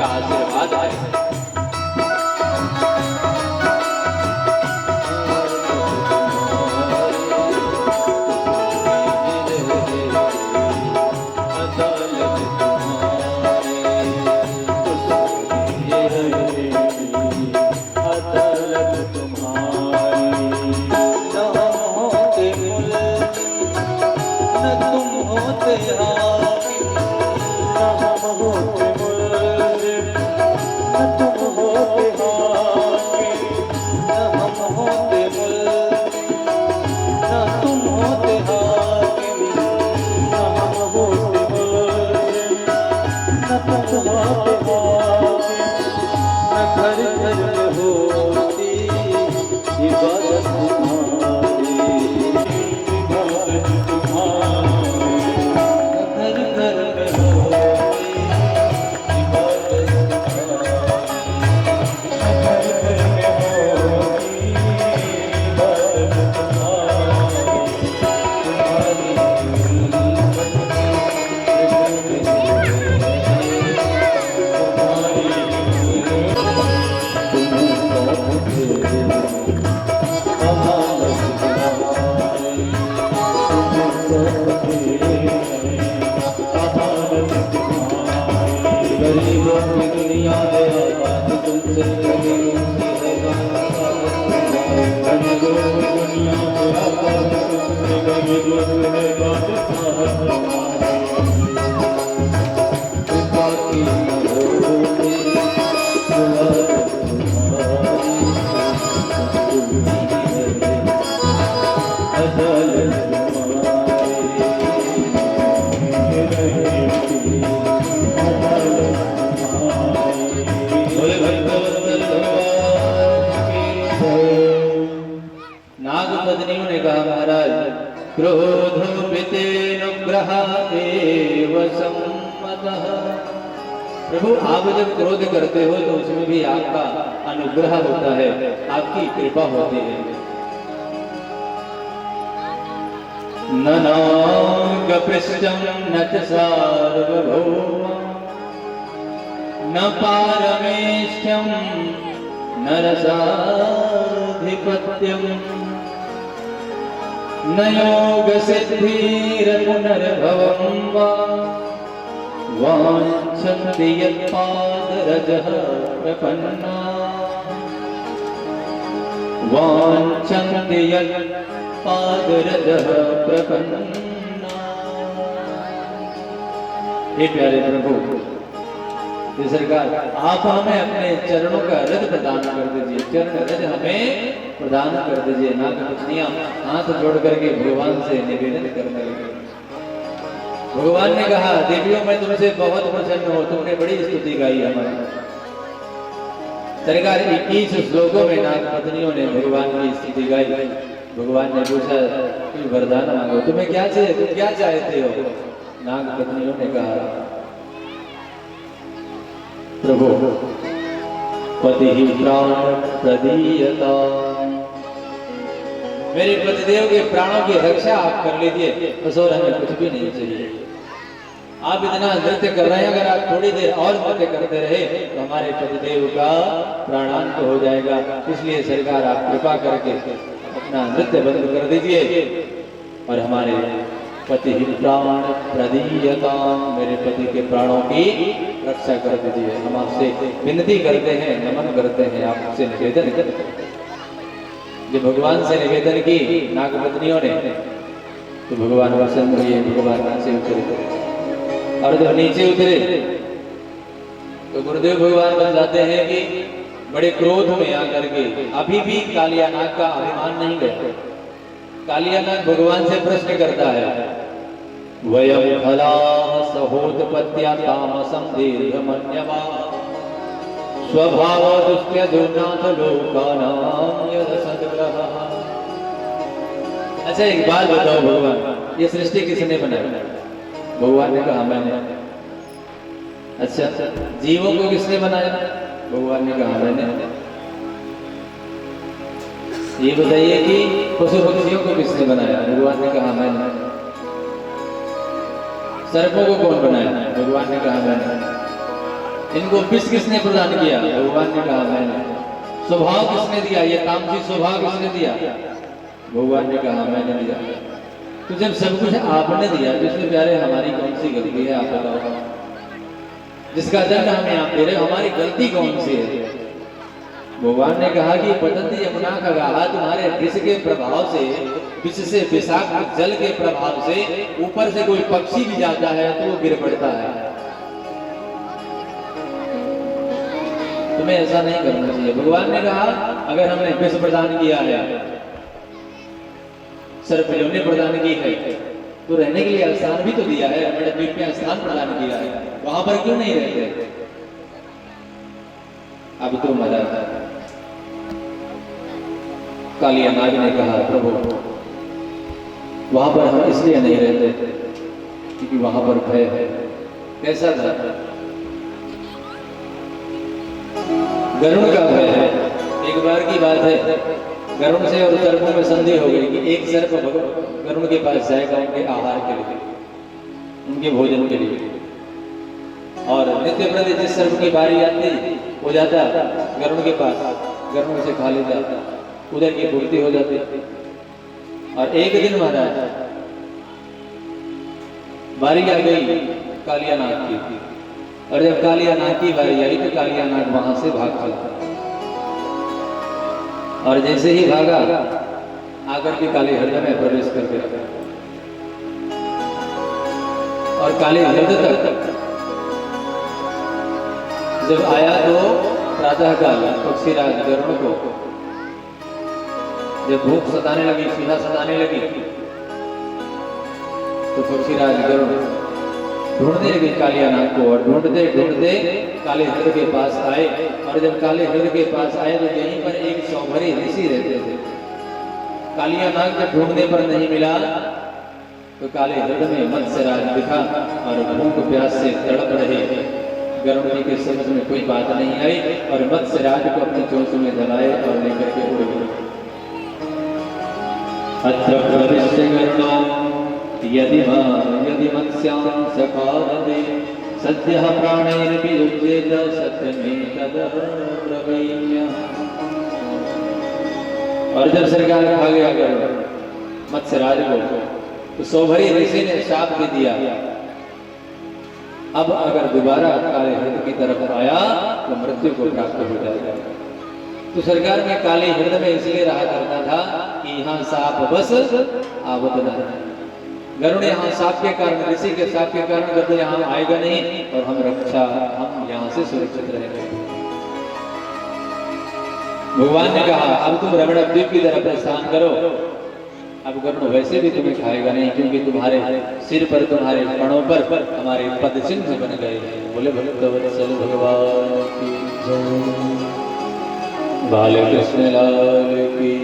का आशीर्वाद है। नागपत्नियों ने कहा महाराज क्रोधोपितेनुग्रह एव सम्मतः। प्रभु आप जब क्रोध करते हो तो उसमें भी आपका अनुग्रह होता है, आपकी कृपा होती है। न नागपृष्ठं न च सार्वभौमं न पारमेष्ठ्यं न रसाधिपत्यम् न योगसिद्धिरपुनर्भवं वा वाञ्छन्ति यत्पादरजः प्रपन्ना वाञ्छन्ति यत्पादरजः प्रपन्ना। हे प्यारे प्रभु, ये सरकार आप हमें अपने चरणों का रज प्रदान कर दीजिए, चरण रज हमें प्रदान कर दीजिए। नागपत्नियां हाथ जोड़ करके भगवान से निवेदन करने लगे। भगवान ने कहा देवियों मैं तुमसे बहुत प्रसन्न हूं, तुमने बड़ी स्तुति गाई हमारी। सरकार 21 श्लोकों में नागपत्नियों ने भगवान की स्तुति गाई। भगवान ने पूछा कोई वरदान मांगो, तुम्हें क्या चाहिए, तुम क्या चाहते हो? नागपत्नियों ने कहा प्रभु पति ही प्राण प्रदीयता, मेरे पतिदेव के प्राणों की रक्षा आप कर लीजिए, बस और हमें कुछ भी नहीं चाहिए। आप इतना नृत्य कर रहे हैं, अगर आप थोड़ी देर और नृत्य करते रहे तो हमारे पतिदेव का प्राणांत हो जाएगा। इसलिए सरकार आप कृपा करके अपना नृत्य बंद कर दीजिए और हमारे पति ही प्राण प्रदीयता, मेरे पति के प्राणों की रक्षा कर दीजिए। हम आपसे विनती करते हैं, नमन करते हैं, आपसे निवेदन करते हैं। जब भगवान से निवेदन की नागपत्नियों ने तो भगवान प्रसन्न हुए, भगवान नीचे उतरे और जब नीचे उतरे तो गुरुदेव भगवान बताते हैं कि बड़े क्रोध में आकर के अभी भी कालियानाग का अभिमान नहीं गया। कालियानाग भगवान से प्रश्न करता है वयम फलाः सहोत्पत्त्या तामसं दीर्घमन्यवा स्वभाव दुष्त्यजुनाथ लोकानां यदसद्ग्रहः। अच्छा एक बात बताओ भगवान, ये सृष्टि किसने बनाई? भगवान ने कहा मैंने। अच्छा जीवों को किसने बनाया? भगवान ने कहा मैंने। ये बताइए कि पशु पक्षियों को किसने बनाया? भगवान ने कहा मैंने। सर्पों को कौन बनाया? भगवान ने कहा मैंने। इनको विष किसने प्रदान किया? भगवान ने कहा मैंने। स्वभाव किसने दिया? ये तामसी स्वभाव किसने दिया? भगवान ने कहा मैंने दिया। तो जब सब कुछ आपने दिया तो इसमें प्यारे हमारी कौन सी गलती है? आप बताओ। जिसका दंड हमें आप दे रहे हो, हमारी गलती कौन सी है? भगवान ने कहा कि पतंती यमुना का गाहा तुम्हारे विष के प्रभाव से, विष से विषाक्त जल के प्रभाव से ऊपर से कोई पक्षी भी जाता है तो वो गिर पड़ता है। तुम्हें ऐसा नहीं करना चाहिए। भगवान ने कहा अगर हमने विष प्रदान किया है, सर्पयोनि प्रदान की है, तो रहने के लिए स्थान भी तो दिया है, रमण द्वीप में स्थान प्रदान किया है, वहां पर क्यों नहीं रहते? अब तो मजा था। कालिया नाग ने कहा प्रभु वहां पर हम इसलिए नहीं रहते क्योंकि वहां पर भय है। कैसा था? गरुड़ का भय है। एक बार की बात है, गरुड़ से और सर्पों में संधि हो गई कि एक सर्प गरुड़ के पास जाएगा उनके आहार के लिए, उनके भोजन के लिए, और नित्य प्रति जिस सर्प की बारी आती हो जाता गरुड़ के पास, गरुड़ से खा लेता, उधर की पूर्ति हो जाती। और एक दिन महाराज बारी आ गई कालिया नाग की, और जब कालिया नाग की बारी आई तो कालिया नाग वहां से भाग चला, और जैसे ही भागा आकर के काले हृदय में प्रवेश कर गया, और काले हृदय तक जब आया तो प्रातः काल पक्षीराज गरुड़ को जब भूख सताने लगी, सीधा सताने लगी, तो पक्षीराज गरुड़ ढूंढने लगे कालिया नाग को, और ढूंढते ढूंढते काले हृदय के पास आए। और जब काले हृदय के पास आए तो यहीं पर एक सौभरी ऋषि रहते थे। कालिया नाग जब ढूंढने पर नहीं मिला तो काले हृदय में मत्स्यराज दिखा, और भूख प्यास से तड़प रहे गरुड़ जी के समझ में कोई बात नहीं आई, और मत्स्यराज को अपनी चोंच में दबाए और लेकर के उड़ गए। अत्र प्रविश्य गरुडो यदि मत्स्यां सखादते सद्यः प्राणैर्वियुज्येत सत्यमेतदब्रवीम्य। और जब सरकार खा गया गरुड़ मत्स्यराज को, तो सौभरी ऋषि ने शाप भी दिया, अब अगर दोबारा काले हृदय की तरफ आया तो मृत्यु को प्राप्त हो जाएगा। तो सरकार में काले हृदय में इसलिए रहा करता था कि यहाँ साप बस आवत न। गरुड़ यहाँ साप के कारण, ऋषि के साप के कारण गरुड़ यहाँ आएगा नहीं, और हम यहाँ से सुरक्षित रहेंगे। भगवान ने कहा अब तुम रमण द्वीप की तरफ प्रस्थान करो। अब गरुड़ वैसे भी तुम्हें खाएगा नहीं, क्योंकि तुम्हारे सिर पर, तुम्हारे कणों पर हमारे पद चिन्ह बन गए हैं। बोले भक्तवत्सल भगवान की जय, बाल कृष्ण लाल की।